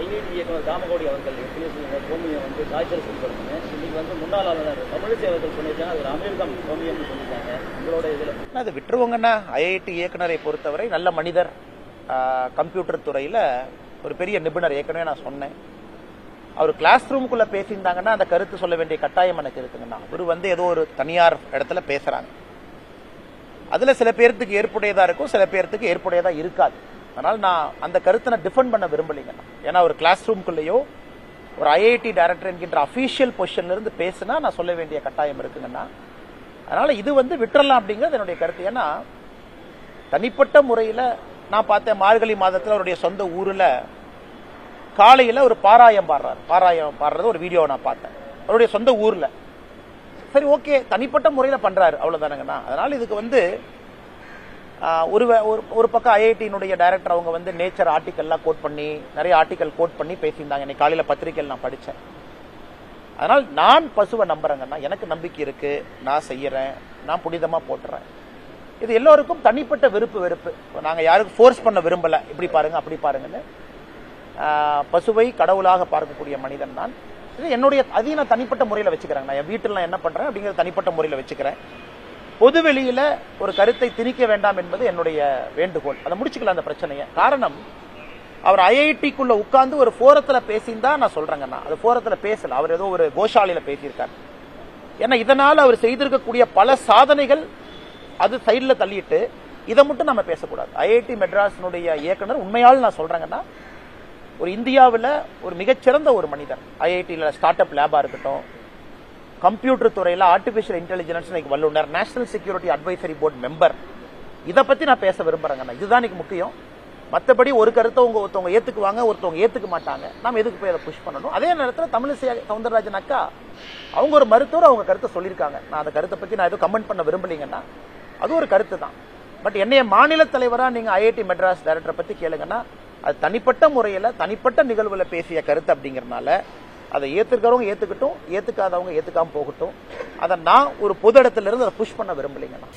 IIT இயக்குனர் காமகோடி அவர்கள் கோமியம் வந்து காய்ச்சல் சொல்லிருக்காங்க. இன்னைக்கு வந்து முன்னாள் ஆளுநர் தமிழிசை அவர்கள் சொல்லியிருக்காங்க அது அமெரிக்கம் கோமியம்னு சொல்லியிருக்காங்க. உங்களோட இதில் அது விட்டுருவோங்கன்னா, ஐஐடி இயக்குனரை பொறுத்தவரை நல்ல மனிதர், கம்ப்யூட்டர் துறையில ஒரு பெரிய நிபுணர். ஏற்கனவே நான் சொன்னேன், அவர் கிளாஸ் ரூமுக்குள்ள பேசியிருந்தாங்கன்னா அந்த கருத்து சொல்ல வேண்டிய கட்டாயம் எனக்கு இருக்குங்கண்ணா. அவர் வந்து ஏதோ ஒரு தனியார் இடத்துல பேசுறாங்க, அதுல சில பேர்த்துக்கு ஏற்புடையதா இருக்கும், சில பேர்த்துக்கு ஏற்புடையதா இருக்காது. அதனால நான் அந்த கருத்தை நான் டிஃபெண்ட் பண்ண விரும்பலைங்கண்ணா. ஏன்னா ஒரு கிளாஸ் ரூம்குள்ளேயோ ஒரு ஐஐடி டைரக்டர் என்கின்ற அபிஷியல் பொசிஷன்ல இருந்து பேசினா நான் சொல்ல வேண்டிய கட்டாயம் இருக்குங்கண்ணா. அதனால இது வந்து விட்டுறலாம் அப்படிங்கிறது என்னுடைய கருத்து. ஏன்னா தனிப்பட்ட முறையில் நான் பார்த்தேன், மார்கழி மாதத்தில் அவருடைய சொந்த ஊர்ல காலையில் ஒரு பாராயம் பாடுறாரு. பாராயம் பாடுறது ஒரு வீடியோ நான் பார்த்தேன், அவருடைய சொந்த ஊர்ல. சரி, ஓகே, தனிப்பட்ட முறையில் பண்றாரு, அவ்வளவுதானுங்கண்ணா. அதனால இதுக்கு வந்து ஒரு பக்கம் ஐஐடியினுடைய டைரக்டர் அவங்க வந்து நேச்சர் ஆர்டிக்கல்லாம் கோட் பண்ணி, நிறைய ஆர்டிக்கல் கோட் பண்ணி பேசியிருந்தாங்க. இன்னைக்கு காலையில் பத்திரிகையில் நான் படித்தேன். அதனால் நான் பசுவை நம்புறேங்கன்னா, எனக்கு நம்பிக்கை இருக்கு, நான் செய்யறேன், நான் புனிதமா போட்டுறேன். இது எல்லோருக்கும் தனிப்பட்ட வெறுப்பு. நாங்கள் யாருக்கும் ஃபோர்ஸ் பண்ண விரும்பல, இப்படி பாருங்க அப்படி பாருங்கன்னு. பசுவை கடவுளாக பார்க்கக்கூடிய மனிதன் நான். இது என்னுடைய அதையும் நான் தனிப்பட்ட முறையில் வச்சுக்கிறேன். நான் என் வீட்டில் நான் என்ன பண்றேன் அப்படிங்கிறது தனிப்பட்ட முறையில் வச்சுக்கிறேன். பொதுவெளியில ஒரு கருத்தை திணிக்க வேண்டாம் என்பது என்னுடைய வேண்டுகோள். அதை முடிச்சுக்கலாம் அந்த பிரச்சனையை. காரணம், அவர் ஐஐடிக்குள்ள உட்கார்ந்து ஒரு போரத்துல பேசியிருந்தா நான் சொல்றேங்கண்ணா, அது போரத்துல பேசல, அவர் ஏதோ ஒரு கோஷாலையில பேசியிருக்காரு. ஏன்னா இதனால அவர் செய்திருக்கக்கூடிய பல சாதனைகள் அது சைட்ல தள்ளிட்டு இதை மட்டும் நம்ம பேசக்கூடாது. ஐஐடி மெட்ராஸினுடைய இயக்குனர் உண்மையால் நான் சொல்றேங்கன்னா, ஒரு இந்தியாவில் ஒரு மிகச்சிறந்த ஒரு மனிதர். ஐஐடியில் ஸ்டார்ட் அப் லேபா இருக்கட்டும், கம்ப்யூட்டர் துறையில் ஆர்டிபிஷியல் இன்டெலிஜென்ஸ் வல்லுநர், national security advisory board member. இதை பத்தி நான் பேச விரும்புறேங்கண்ணா. இதுதான் எனக்கு முக்கியம். மற்றபடி ஒரு கருத்தை ஒருத்தவங்க ஏத்துக்குவாங்க, ஒருத்தவங்க ஏத்துக்க மாட்டாங்க. நம்ம எதுக்கு போய் அதை புஷ் பண்ணணும்? அதே நேரத்தில் தமிழிசை சவுந்தரராஜன் அக்கா அவங்க ஒரு மருத்துவர், அவங்க கருத்தை சொல்லியிருக்காங்க. நான் அந்த கருத்தை பத்தி நான் எதுவும் கமெண்ட் பண்ண விரும்பலீங்கன்னா, அது ஒரு கருத்து தான். பட் என்னைய மாநில தலைவரா நீங்க ஐஐடி மெட்ராஸ் டைரக்டரை பத்தி கேளுங்கன்னா, அது தனிப்பட்ட முறையில் தனிப்பட்ட நிகழ்வுல பேசிய கருத்து அப்படிங்கறதுனால அதை ஏத்துக்கிறவங்க ஏத்துக்கட்டும், ஏத்துக்காதவங்க ஏத்துக்காம போகட்டும். அதை நான் ஒரு பொது இடத்துல இருந்து அதை புஷ் பண்ண விரும்பலைங்கண்ணா.